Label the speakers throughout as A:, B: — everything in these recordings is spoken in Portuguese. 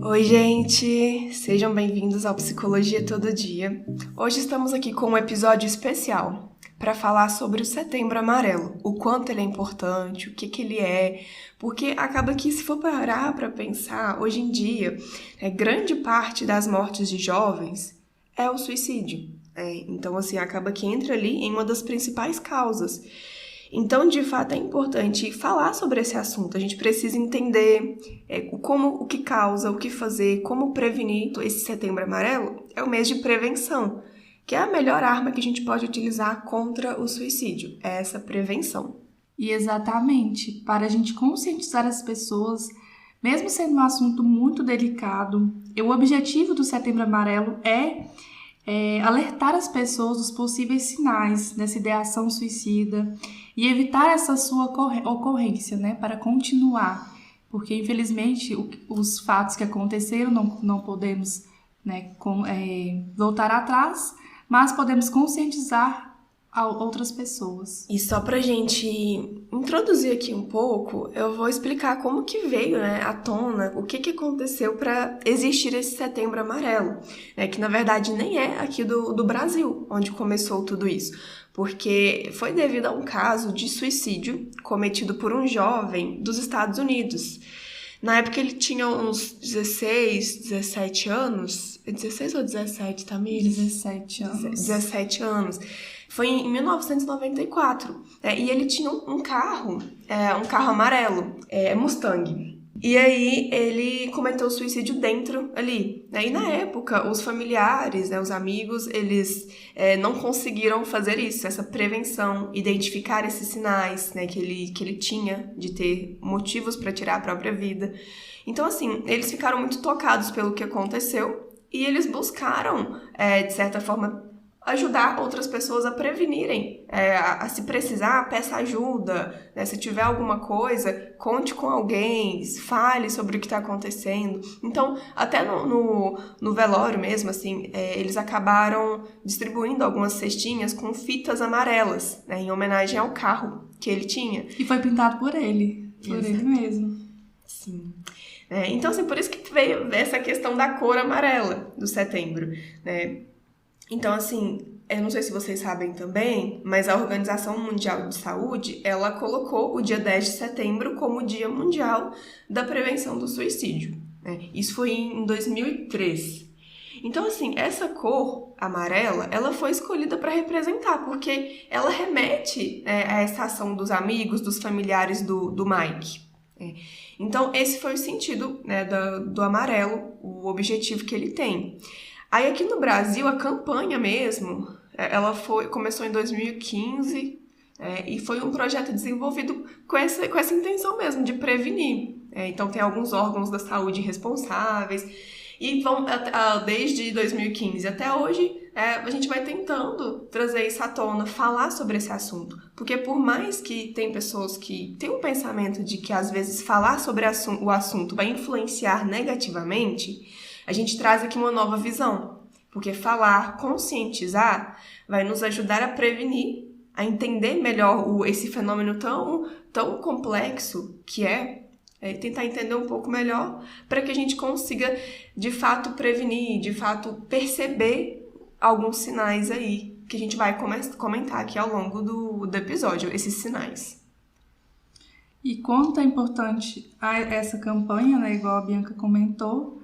A: Oi, gente! Sejam bem-vindos ao Psicologia Todo Dia. Hoje estamos aqui com um episódio especial para falar sobre o Setembro Amarelo, o quanto ele é importante, o que ele é, porque acaba que, se for parar para pensar, hoje em dia, grande parte das mortes de jovens é o suicídio. Então, assim, acaba que entra ali em uma das principais causas. Então, de fato, é importante falar sobre esse assunto. A gente precisa entender o que causa, o que fazer, como prevenir. Esse Setembro Amarelo é o mês de prevenção, que é a melhor arma que a gente pode utilizar contra o suicídio, é essa prevenção.
B: E exatamente, para a gente conscientizar as pessoas, mesmo sendo um assunto muito delicado, o objetivo do Setembro Amarelo é alertar as pessoas dos possíveis sinais dessa ideação suicida e evitar essa sua ocorrência, né, para continuar, porque infelizmente os fatos que aconteceram não podemos, né, voltar atrás, mas podemos conscientizar a outras pessoas.
A: E só pra gente introduzir aqui um pouco, eu vou explicar como que veio, à tona, o que aconteceu para existir esse Setembro Amarelo, que na verdade nem é aqui do Brasil, onde começou tudo isso, porque foi devido a um caso de suicídio cometido por um jovem dos Estados Unidos. Na época ele tinha uns 16, 17 anos. 16 ou 17, Tamires?
B: 17 anos.
A: 17 anos. Foi em 1994. E ele tinha um carro amarelo, Mustang. E aí ele cometeu o suicídio dentro ali. E na época, os familiares, os amigos, eles não conseguiram fazer isso, essa prevenção, identificar esses sinais que ele tinha de ter motivos para tirar a própria vida. Então, assim, eles ficaram muito tocados pelo que aconteceu e eles buscaram, de certa forma, ajudar outras pessoas a prevenirem, se precisar, peça ajuda, se tiver alguma coisa, conte com alguém, fale sobre o que está acontecendo. Então, até no velório mesmo, assim, eles acabaram distribuindo algumas cestinhas com fitas amarelas, em homenagem ao carro que ele tinha.
B: E foi pintado por ele, ele mesmo.
A: Sim. Então, assim, por isso que veio essa questão da cor amarela do setembro, né? Então, assim, eu não sei se vocês sabem também, mas a Organização Mundial de Saúde, ela colocou o dia 10 de setembro como o Dia Mundial da Prevenção do Suicídio. Isso foi em 2003. Então, assim, essa cor amarela, ela foi escolhida para representar, porque ela remete a essa ação dos amigos, dos familiares do Mike. Então, esse foi o sentido do amarelo, o objetivo que ele tem. Aí aqui no Brasil, a campanha mesmo, ela começou em 2015 e foi um projeto desenvolvido com essa intenção mesmo, de prevenir. Então tem alguns órgãos da saúde responsáveis e desde 2015 até hoje, a gente vai tentando trazer isso à tona, falar sobre esse assunto. Porque por mais que tem pessoas que têm um pensamento de que às vezes falar sobre o assunto vai influenciar negativamente, a gente traz aqui uma nova visão, porque falar, conscientizar, vai nos ajudar a prevenir, a entender melhor esse fenômeno tão complexo que tentar entender um pouco melhor, para que a gente consiga, de fato, prevenir, de fato, perceber alguns sinais aí, que a gente vai comentar aqui ao longo do episódio, esses sinais.
B: E quanto é importante essa campanha, igual a Bianca comentou,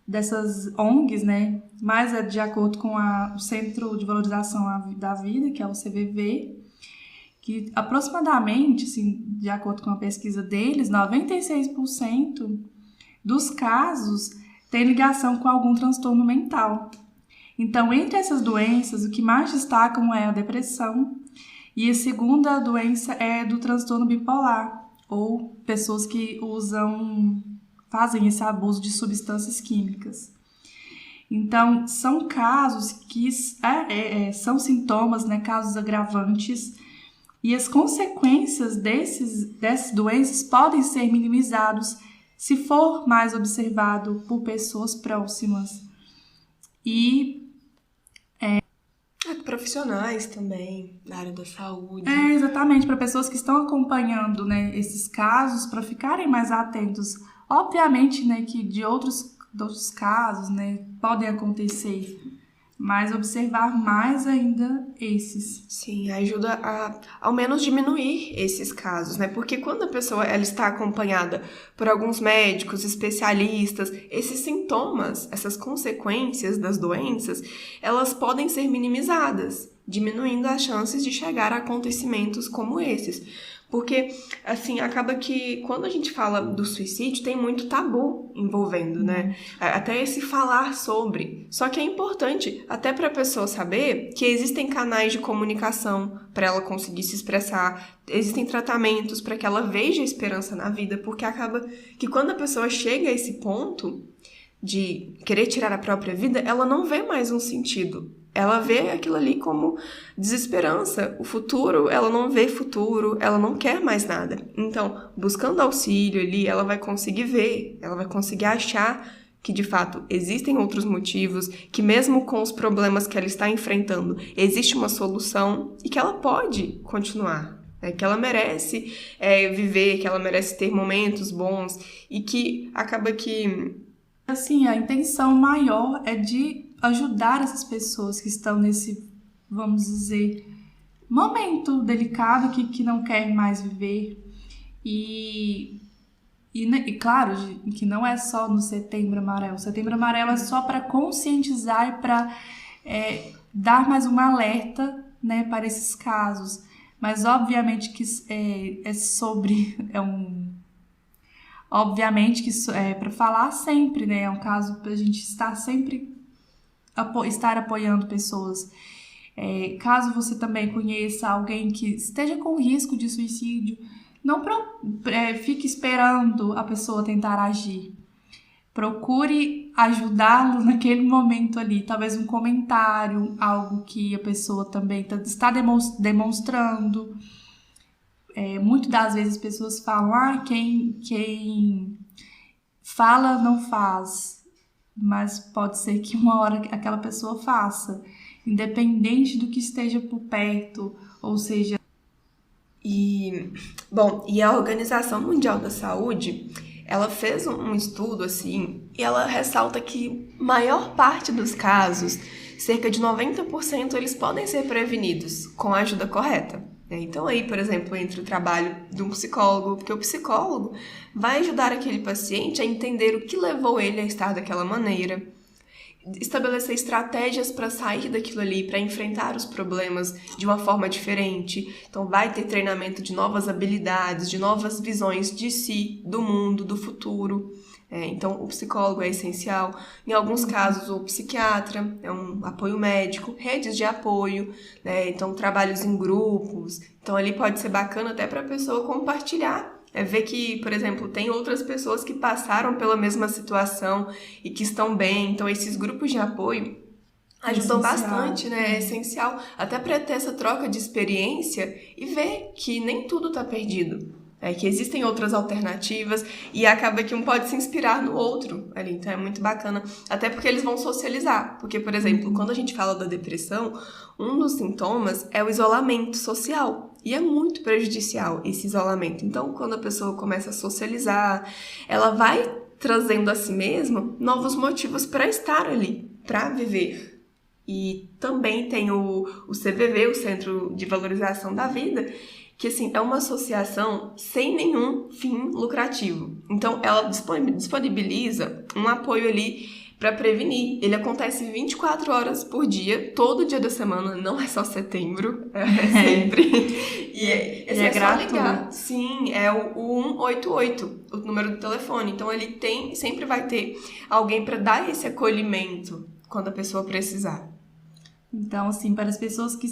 B: dessas ONGs, mas de acordo com o Centro de Valorização da Vida, que é o CVV, que aproximadamente, assim, de acordo com a pesquisa deles, 96% dos casos tem ligação com algum transtorno mental. Então, entre essas doenças, o que mais destacam é a depressão, e a segunda doença é do transtorno bipolar, ou pessoas que fazem esse abuso de substâncias químicas. Então, são casos que são sintomas, casos agravantes, e as consequências dessas doenças podem ser minimizados se for mais observado por pessoas próximas. E
A: profissionais também, da área da saúde.
B: Exatamente, para pessoas que estão acompanhando esses casos, para ficarem mais atentos Obviamente, né, que de outros casos, né, podem acontecer, mas observar mais ainda esses.
A: Sim, ajuda a, ao menos, diminuir esses casos, né? Porque quando a pessoa ela está acompanhada por alguns médicos, especialistas, esses sintomas, essas consequências das doenças, elas podem ser minimizadas, diminuindo as chances de chegar a acontecimentos como esses. Porque, assim, acaba que quando a gente fala do suicídio, tem muito tabu envolvendo, né? Até esse falar sobre. Só que é importante, até para a pessoa saber que existem canais de comunicação para ela conseguir se expressar, existem tratamentos para que ela veja a esperança na vida, porque acaba que quando a pessoa chega a esse ponto de querer tirar a própria vida, ela não vê mais um sentido. Ela vê aquilo ali como desesperança. O futuro, ela não vê futuro, ela não quer mais nada. Então, buscando auxílio ali, ela vai conseguir ver, ela vai conseguir achar que, de fato, existem outros motivos, que mesmo com os problemas que ela está enfrentando, existe uma solução e que ela pode continuar. Que ela merece viver, que ela merece ter momentos bons e que acaba que...
B: Assim, a intenção maior é de ajudar essas pessoas que estão nesse, vamos dizer, momento delicado que não quer mais viver. E claro, que não é só no Setembro Amarelo. O Setembro Amarelo é só para conscientizar e para dar mais um alerta, né, para esses casos. Mas, obviamente, que obviamente que isso é para falar sempre, né? É um caso para a gente estar sempre estar apoiando pessoas. Caso você também conheça alguém que esteja com risco de suicídio, não fique esperando a pessoa tentar agir. Procure ajudá-lo naquele momento ali. Talvez um comentário, algo que a pessoa também está demonstrando. Muitas das vezes as pessoas falam, quem fala não faz, mas pode ser que uma hora aquela pessoa faça, independente do que esteja por perto, ou seja...
A: E a Organização Mundial da Saúde, ela fez um estudo assim, e ela ressalta que maior parte dos casos, cerca de 90%, eles podem ser prevenidos com a ajuda correta. Então aí, por exemplo, entra o trabalho de um psicólogo, porque o psicólogo vai ajudar aquele paciente a entender o que levou ele a estar daquela maneira, estabelecer estratégias para sair daquilo ali, para enfrentar os problemas de uma forma diferente. Então vai ter treinamento de novas habilidades, de novas visões de si, do mundo, do futuro. Então o psicólogo é essencial. Em alguns casos o psiquiatra é um apoio médico, redes de apoio, né? Então trabalhos em grupos. Então ali pode ser bacana até para a pessoa compartilhar. Ver que, por exemplo, tem outras pessoas que passaram pela mesma situação e que estão bem. Então, esses grupos de apoio ajudam bastante, né? É essencial até para ter essa troca de experiência e ver que nem tudo está perdido. Que existem outras alternativas e acaba que um pode se inspirar no outro ali. Então, é muito bacana. Até porque eles vão socializar. Porque, por exemplo, quando a gente fala da depressão, um dos sintomas é o isolamento social. E é muito prejudicial esse isolamento. Então, quando a pessoa começa a socializar, ela vai trazendo a si mesma novos motivos para estar ali, para viver. E também tem o CVV, o Centro de Valorização da Vida, que assim, é uma associação sem nenhum fim lucrativo. Então, ela disponibiliza um apoio ali para prevenir. Ele acontece 24 horas por dia, todo dia da semana, não é só setembro, é sempre. E é gratuito. Ligar. Sim, é o 188, o número do telefone. Então, ele sempre vai ter alguém para dar esse acolhimento quando a pessoa precisar.
B: Então, assim, para as pessoas que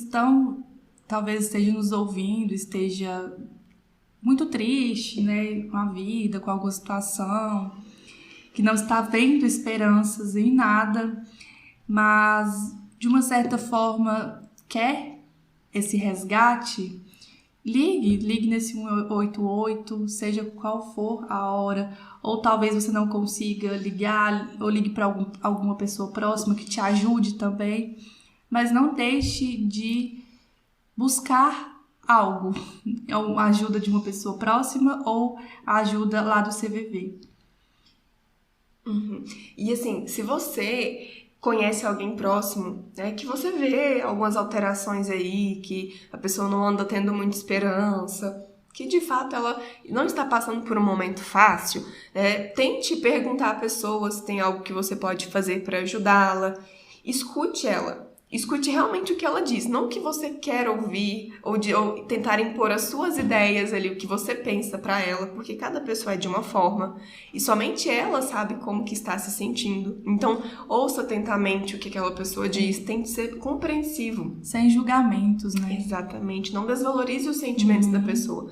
B: talvez estejam nos ouvindo, esteja muito triste, né, com a vida, com alguma situação, que não está vendo esperanças em nada, mas de uma certa forma quer esse resgate, ligue nesse 188, seja qual for a hora, ou talvez você não consiga ligar, ou ligue para alguma pessoa próxima que te ajude também, mas não deixe de buscar algo, a ajuda de uma pessoa próxima ou a ajuda lá do CVV.
A: Uhum. E assim, se você conhece alguém próximo, né, que você vê algumas alterações aí, que a pessoa não anda tendo muita esperança, que de fato ela não está passando por um momento fácil, tente perguntar à pessoa se tem algo que você pode fazer para ajudá-la. Escute ela. Escute realmente o que ela diz, não o que você quer ouvir ou tentar impor as suas ideias ali, o que você pensa para ela, porque cada pessoa é de uma forma e somente ela sabe como que está se sentindo. Então, ouça atentamente o que aquela pessoa diz, tente ser compreensivo.
B: Sem julgamentos, né?
A: Exatamente, não desvalorize os sentimentos da pessoa.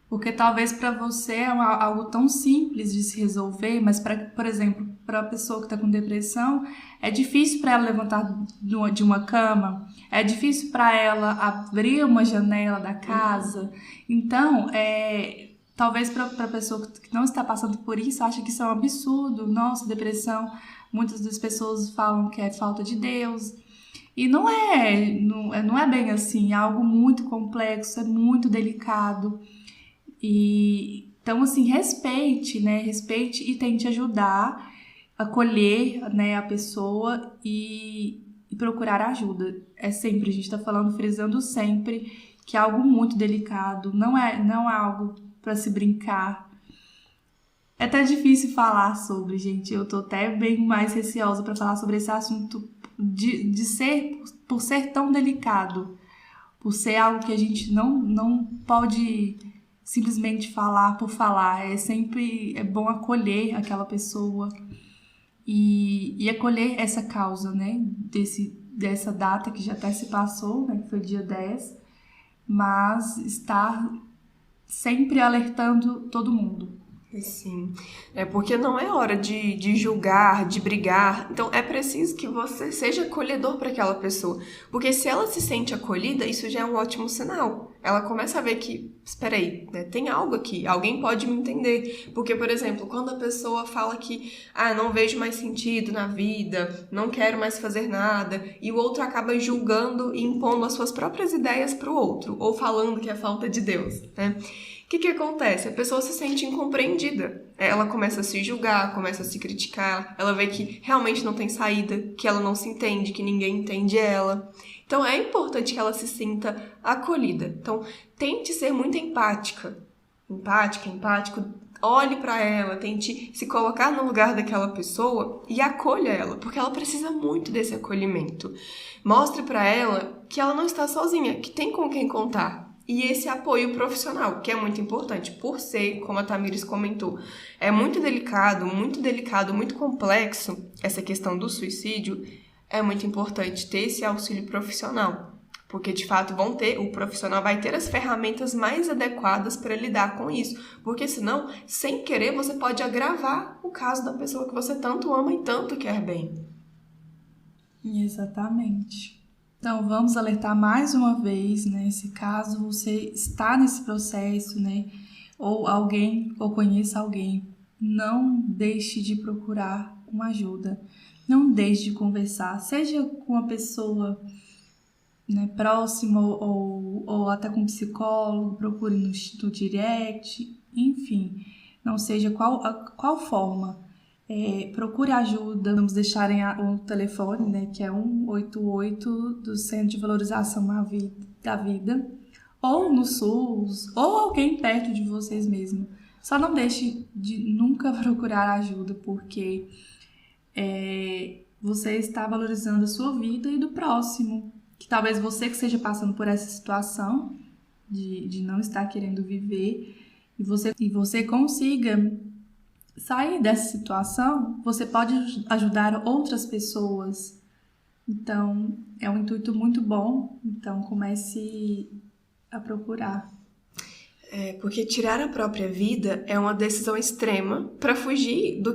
B: Porque talvez para você é algo tão simples de se resolver, mas, por exemplo, para a pessoa que está com depressão, é difícil para ela levantar de uma cama, é difícil para ela abrir uma janela da casa. Então, talvez para a pessoa que não está passando por isso, acha que isso é um absurdo. Nossa, depressão, muitas das pessoas falam que é falta de Deus. E não é bem assim, é algo muito complexo, é muito delicado. Então, assim, respeite, né? Respeite e tente ajudar, acolher, né, a pessoa e procurar ajuda. É sempre, a gente tá falando, frisando sempre, que é algo muito delicado, não é algo para se brincar. É até difícil falar sobre, gente. Eu tô até bem mais receosa para falar sobre esse assunto por ser tão delicado, por ser algo que a gente não pode simplesmente falar por falar. É bom acolher aquela pessoa e acolher essa causa, né, dessa data que já até se passou, né, que foi dia 10, mas estar sempre alertando todo mundo.
A: Sim, porque não é hora de julgar, de brigar. Então é preciso que você seja acolhedor para aquela pessoa, porque se ela se sente acolhida, isso já é um ótimo sinal. Ela começa a ver que, espera aí, né, tem algo aqui, alguém pode me entender. Porque, por exemplo, quando a pessoa fala que não vejo mais sentido na vida, não quero mais fazer nada, e o outro acaba julgando e impondo as suas próprias ideias para o outro, ou falando que é falta de Deus, né? O que acontece? A pessoa se sente incompreendida. Ela começa a se julgar, começa a se criticar, ela vê que realmente não tem saída, que ela não se entende, que ninguém entende ela. Então é importante que ela se sinta acolhida. Então tente ser muito empático. Olhe para ela, tente se colocar no lugar daquela pessoa e acolha ela, porque ela precisa muito desse acolhimento. Mostre para ela que ela não está sozinha, que tem com quem contar. E esse apoio profissional, que é muito importante, por ser, como a Tamires comentou, é muito delicado, muito complexo essa questão do suicídio, é muito importante ter esse auxílio profissional. Porque, de fato, o profissional vai ter as ferramentas mais adequadas para lidar com isso. Porque, senão, sem querer, você pode agravar o caso da pessoa que você tanto ama e tanto quer bem.
B: Exatamente. Então, vamos alertar mais uma vez, né? Se caso você está nesse processo, né? Ou conheça alguém, não deixe de procurar uma ajuda. Não deixe de conversar, seja com uma pessoa, né, próxima ou até com um psicólogo, procure no direct, enfim, não seja qual forma. Procure ajuda, vamos deixar o telefone, né, que é 188 do Centro de Valorização da Vida, ou no SUS, ou alguém perto de vocês mesmos. Só não deixe de nunca procurar ajuda, porque você está valorizando a sua vida e do próximo. Que talvez você que esteja passando por essa situação de não estar querendo viver e você consiga sair dessa situação, você pode ajudar outras pessoas. Então, é um intuito muito bom. Então, comece a procurar.
A: Porque tirar a própria vida é uma decisão extrema para fugir do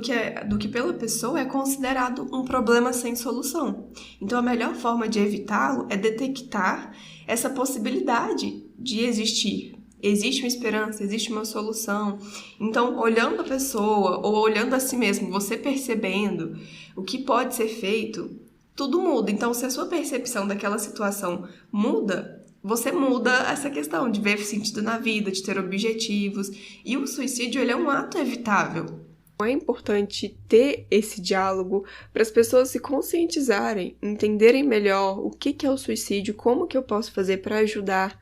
A: que pela pessoa é considerado um problema sem solução. Então, a melhor forma de evitá-lo é detectar essa possibilidade de existir. Existe uma esperança, existe uma solução. Então, olhando a pessoa ou olhando a si mesmo, você percebendo o que pode ser feito, tudo muda. Então, se a sua percepção daquela situação muda, você muda essa questão de ver sentido na vida, de ter objetivos. E o suicídio, ele é um ato evitável. É importante ter esse diálogo para as pessoas se conscientizarem, entenderem melhor o que é o suicídio, como que eu posso fazer para ajudar.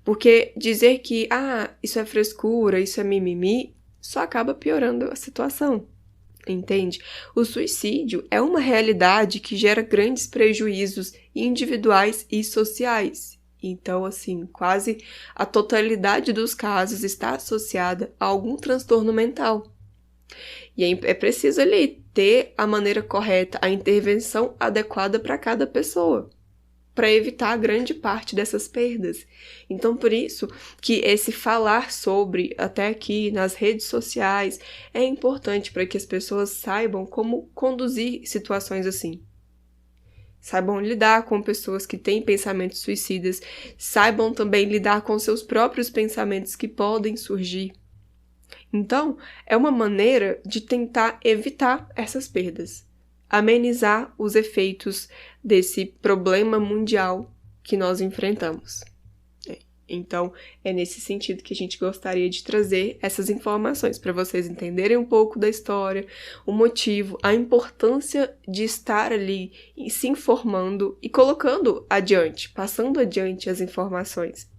A: Porque dizer que, isso é frescura, isso é mimimi, só acaba piorando a situação, entende? O suicídio é uma realidade que gera grandes prejuízos individuais e sociais. Então, assim, quase a totalidade dos casos está associada a algum transtorno mental. E é preciso ali ter a maneira correta, a intervenção adequada para cada pessoa, para evitar grande parte dessas perdas. Então, por isso que esse falar sobre, até aqui nas redes sociais, é importante para que as pessoas saibam como conduzir situações assim. Saibam lidar com pessoas que têm pensamentos suicidas, saibam também lidar com seus próprios pensamentos que podem surgir. Então, é uma maneira de tentar evitar essas perdas, amenizar os efeitos desse problema mundial que nós enfrentamos. Então, é nesse sentido que a gente gostaria de trazer essas informações para vocês entenderem um pouco da história, o motivo, a importância de estar ali se informando e colocando adiante, passando adiante as informações.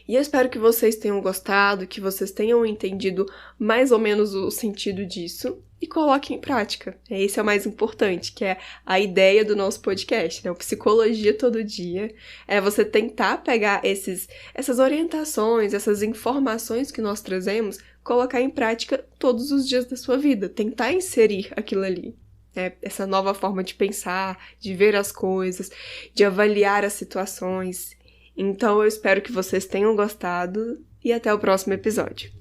A: E eu espero que vocês tenham gostado, que vocês tenham entendido mais ou menos o sentido disso e coloquem em prática. Esse é o mais importante, que é a ideia do nosso podcast, né? O Psicologia Todo Dia é você tentar pegar essas orientações, essas informações que nós trazemos, colocar em prática todos os dias da sua vida, tentar inserir aquilo ali. Essa nova forma de pensar, de ver as coisas, de avaliar as situações. Então, eu espero que vocês tenham gostado e até o próximo episódio.